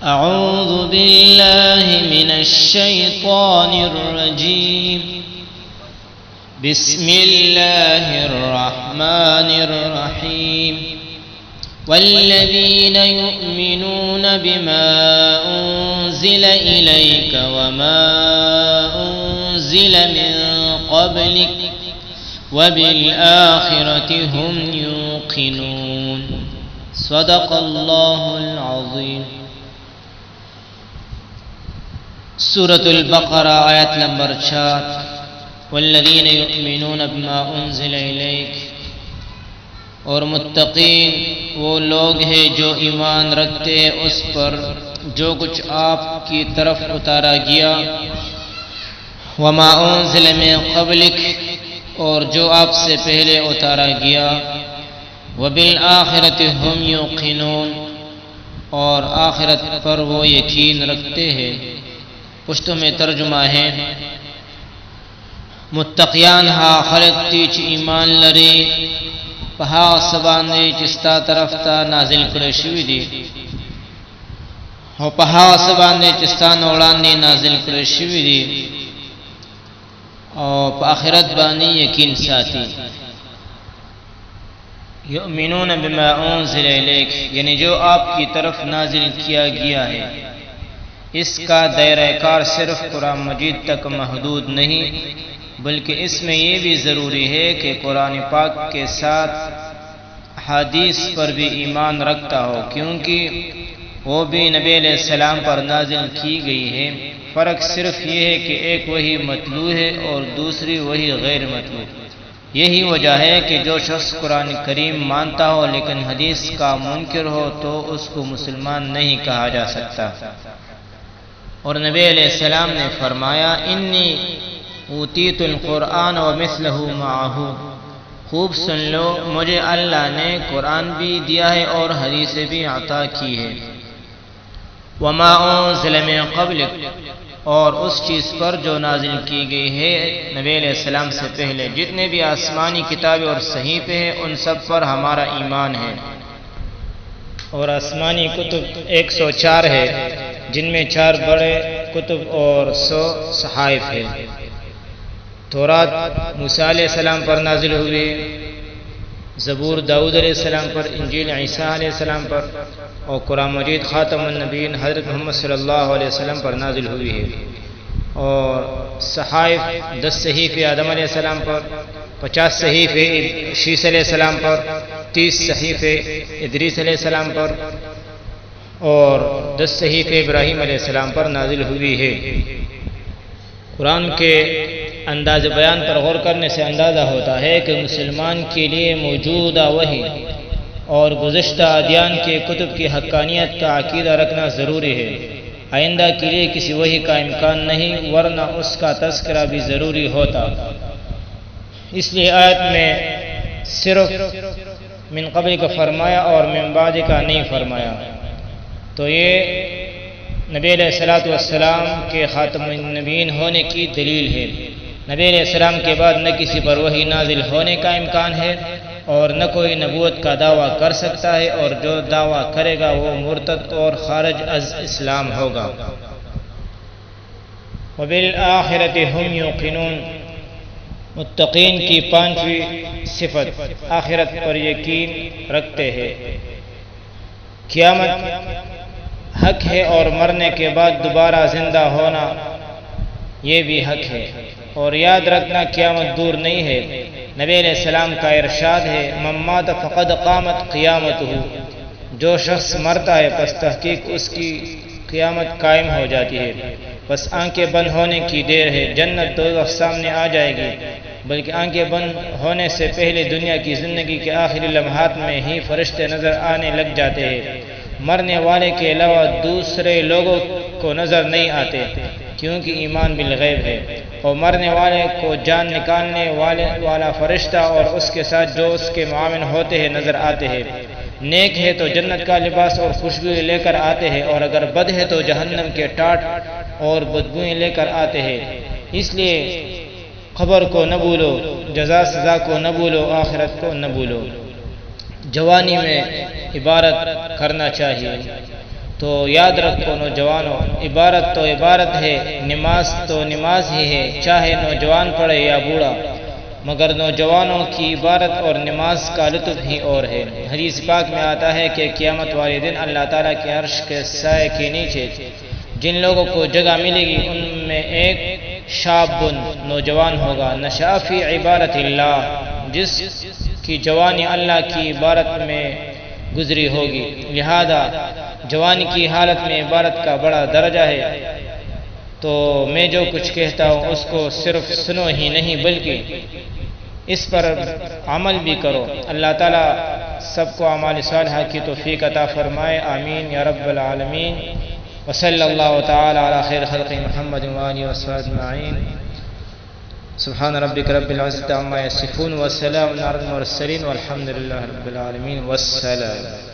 أعوذ بالله من الشيطان الرجيم بسم الله الرحمن الرحيم والذين يؤمنون بما أنزل إليك وما أنزل من قبلك وبالآخرة هم يوقنون صدق الله العظيم۔ سورة البقرہ آیت نمبر 4۔ والذین یؤمنون بما انزل الیک، اور متقین وہ لوگ ہیں جو ایمان رکھتے ہیں اس پر جو کچھ آپ کی طرف اتارا گیا، وما انزل من قبلک، اور جو آپ سے پہلے اتارا گیا، وبالآخرۃ ہم یوقنون، اور آخرت پر وہ یقین رکھتے ہیں۔ پشتوں میں ترجمہ ہے، متقیان ہا خلق تیچ ایمان لری پہا سباندے چستا طرف تا نازل کرشوی دی، اور پہا سباندے چستا نوڑاندے نازل کرشوی دی، اور پا آخرت بانی یقین ساتھی۔ یؤمنون بما انزل الیک، یعنی جو آپ کی طرف نازل کیا گیا ہے۔ اس کا دائرہ کار صرف قرآن مجید تک محدود نہیں، بلکہ اس میں یہ بھی ضروری ہے کہ قرآن پاک کے ساتھ حدیث پر بھی ایمان رکھتا ہو، کیونکہ وہ بھی نبی علیہ السلام پر نازل کی گئی ہے۔ فرق صرف یہ ہے کہ ایک وحی متلو ہے اور دوسری وحی غیر متلو۔ یہی وجہ ہے کہ جو شخص قرآن کریم مانتا ہو لیکن حدیث کا منکر ہو تو اس کو مسلمان نہیں کہا جا سکتا۔ اور نبی علیہ السلام نے فرمایا، انی اوتیت القرآن ومثلہ معہ، خوب سن لو، مجھے اللہ نے قرآن بھی دیا ہے اور حدیثیں بھی عطا کی ہے۔ وما انزل من قبلک، اور اس چیز پر جو نازل کی گئی ہے نبی علیہ السلام سے پہلے، جتنے بھی آسمانی کتابیں اور صحیفے ہیں ان سب پر ہمارا ایمان ہے۔ اور آسمانی کتب 104 ہے، جن میں 4 بڑے کتب اور 100 صحائف ہیں۔ تورات موسیٰ علیہ السلام پر نازل ہوئی، زبور داؤد علیہ السلام پر، انجیل عیسیٰ علیہ السلام پر، اور قرآن مجید خاتم النبیین حضرت محمد صلی اللہ علیہ وسلم پر نازل ہوئی ہے۔ اور صحائف 10 صحیفے آدم علیہ السلام پر، 50 صحیفے شیس علیہ السلام پر، 30 صحیفے ادریس علیہ السلام پر، اور 10 صحیفے ابراہیم علیہ السلام پر نازل ہوئی ہے۔ قرآن کے انداز بیان پر غور کرنے سے اندازہ ہوتا ہے کہ مسلمان کے لیے موجودہ وحی اور گزشتہ ادیان کے کتب کی حقانیت کا عقیدہ رکھنا ضروری ہے۔ آئندہ کے لیے کسی وحی کا امکان نہیں، ورنہ اس کا تذکرہ بھی ضروری ہوتا۔ اس لیے آیت میں صرف من قبل کا فرمایا اور من بعد کا نہیں فرمایا، تو یہ نبی علیہ السلام کے خاتم النبیین ہونے کی دلیل ہے۔ نبی علیہ السلام کے بعد نہ کسی پر وحی نازل ہونے کا امکان ہے اور نہ کوئی نبوت کا دعویٰ کر سکتا ہے، اور جو دعویٰ کرے گا وہ مرتد اور خارج از اسلام ہوگا۔ وبالآخرۃ ہم یوقنون، متقین کی 5ویں صفت آخرت پر یقین رکھتے ہیں۔ قیامت حق ہے اور مرنے کے بعد دوبارہ زندہ ہونا یہ بھی حق ہے، اور یاد رکھنا قیامت دور نہیں ہے۔ نبی علیہ السلام کا ارشاد ہے، من مات فقد قامت قیامتہ، جو شخص مرتا ہے پس تحقیق اس کی قیامت قائم ہو جاتی ہے۔ بس آنکھیں بند ہونے کی دیر ہے، جنت دوزخ سامنے آ جائے گی، بلکہ آنکھیں بند ہونے سے پہلے دنیا کی زندگی کے آخری لمحات میں ہی فرشتے نظر آنے لگ جاتے ہیں۔ مرنے والے کے علاوہ دوسرے لوگوں کو نظر نہیں آتے، کیونکہ ایمان بالغیب ہے، اور مرنے والے کو جان نکالنے والا فرشتہ اور اس کے ساتھ جو اس کے معاون ہوتے ہیں نظر آتے ہیں۔ نیک ہے تو جنت کا لباس اور خوشبوئیں لے کر آتے ہیں، اور اگر بد ہے تو جہنم کے ٹاٹ اور بدبوئیں لے کر آتے ہیں۔ اس لیے خبر کو نہ بھولو، جزا سزا کو نہ بھولو، آخرت کو نہ بھولو۔ جوانی میں عبادت کرنا چاہیے، تو یاد رکھو نوجوانوں، عبارت تو عبارت ہے، نماز تو نماز ہی ہے، چاہے نوجوان پڑھے یا بوڑھا، مگر نوجوانوں کی عبارت اور نماز کا لطف ہی اور ہے۔ حدیث پاک میں آتا ہے کہ قیامت والے دن اللہ تعالیٰ کے عرش کے سائے کے نیچے جن لوگوں کو جگہ ملے گی ان میں ایک شاب نوجوان ہوگا نشأ فی عبارت اللہ، جس کی جوانی اللہ کی عبارت میں گزری ہوگی۔ لہذا جوانی کی حالت میں عبارت کا بڑا درجہ ہے۔ تو میں جو کچھ کہتا ہوں اس کو صرف سنو ہی نہیں بلکہ اس پر عمل بھی کرو۔ اللہ تعالیٰ سب کو اعمال صالحہ کی توفیق عطا فرمائے، آمین یا رب العالمین۔ وصلی اللہ تعالی علی خیر خلق محمد وآلہ وصحبہ اجمعین۔ سبحان ربک رب العزۃ عما یصفون وسلام علی المرسلین والحمد للہ رب العالمین والسلام۔